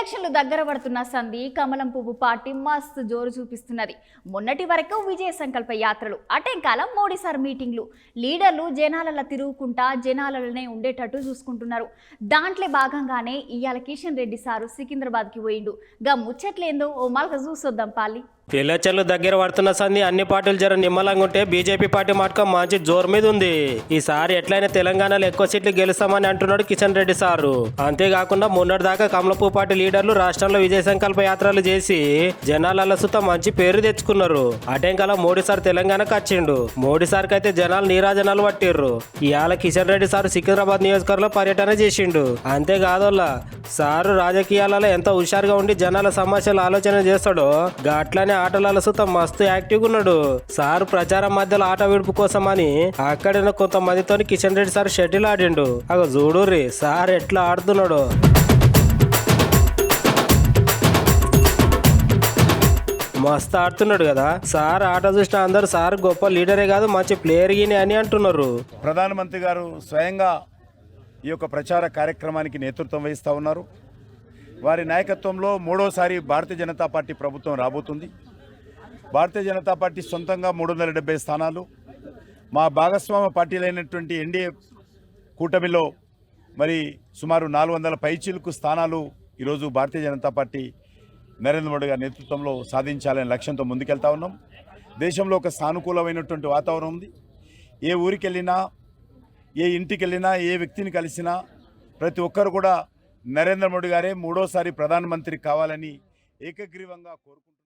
ఎలక్షన్లు దగ్గర పడుతున్న సంధి కమలం పువ్వు పార్టీ మస్తు జోరు చూపిస్తున్నది. మొన్నటి వరకు విజయ సంకల్ప యాత్రలు, అటెంకాలం మోడీసార్ మీటింగ్లు, లీడర్లు జనాలలో తిరుగుకుంటా జనాలలోనే ఉండేటట్టు చూసుకుంటున్నారు. దాంట్లో భాగంగానే ఇయాల కిషన్ రెడ్డి సారు సికింద్రాబాద్కి పోయిండు. గా ముచ్చట్లేందో ఓ మల్క చూసొద్దాం పాలి. ఎలక్షన్లు దగ్గర పడుతున్న సంది అన్ని పార్టీలు జర నిమ్మలంగా ఉంటే బీజేపీ పార్టీ మాటకం మంచి జోరు మీద ఉంది. ఈసారి ఎట్లయినా తెలంగాణలో ఎక్కువ సీట్లు గెలుస్తామని అంటున్నాడు కిషన్ రెడ్డి సారు. అంతేకాకుండా మొన్నటి దాకా కమలపూ పార్టీ లీడర్లు రాష్ట్రంలో విజయ సంకల్ప యాత్రలు చేసి జనాల సుత మంచి పేరు తెచ్చుకున్నారు. అటెంకాలం మోడీ సార్ తెలంగాణకు వచ్చిండు. మోడీ సార్కి అయితే జనాలు నీరాజనాలు పట్టిర్రు. ఇవాళ కిషన్ రెడ్డి సారు సికింద్రాబాద్ నియోజకవర్గంలో పర్యటన చేసిండు. అంతేకాదోల్లా సారు రాజకీయాలలో ఎంత హుషారుగా ఉండి జనాల సమస్యలు ఆలోచన చేస్తాడో అట్లనే ఆటల సుత మస్తు యాక్టివ్గా ఉన్నాడు. సారు ప్రచారం మధ్యలో ఆట విడుపు కోసం అని అక్కడిన కొంతమందితో కిషన్ రెడ్డి సార్ షటిల్ ఆడిండు. అగ చూడుర్రి సార్ ఎట్లా ఆడుతున్నాడు. మస్తు ఆడుతున్నాడు కదా సార్. ఆట చూసిన అందరు సార్ గొప్ప లీడరే కాదు మంచి ప్లేయర్ గిని అని అంటున్నారు. ప్రధానమంత్రి గారు స్వయంగా ఈ యొక్క ప్రచార కార్యక్రమానికి నేతృత్వం వహిస్తూ ఉన్నారు. వారి నాయకత్వంలో మూడోసారి భారతీయ జనతా పార్టీ ప్రభుత్వం రాబోతుంది. భారతీయ జనతా పార్టీ సొంతంగా 370 స్థానాలు, మా భాగస్వామ్య పార్టీలైనటువంటి ఎన్డీఏ కూటమిలో మరి సుమారు 400 పైచీలకు స్థానాలు ఈరోజు భారతీయ జనతా పార్టీ నరేంద్ర మోడీ గారి నేతృత్వంలో సాధించాలనే లక్ష్యంతో ముందుకెళ్తా ఉన్నాం. దేశంలో ఒక సానుకూలమైనటువంటి వాతావరణం ఉంది. ఏ ఊరికి వెళ్ళినా, ఏ ఇంటికి వెళ్ళినా, ఏ వ్యక్తిని కలిసినా ప్రతి ఒక్కరు కూడా నరేంద్ర మోడీ గారే మూడోసారి ప్రధానమంత్రి కావాలని ఏకగ్రీవంగా కోరుకుంటున్నారు.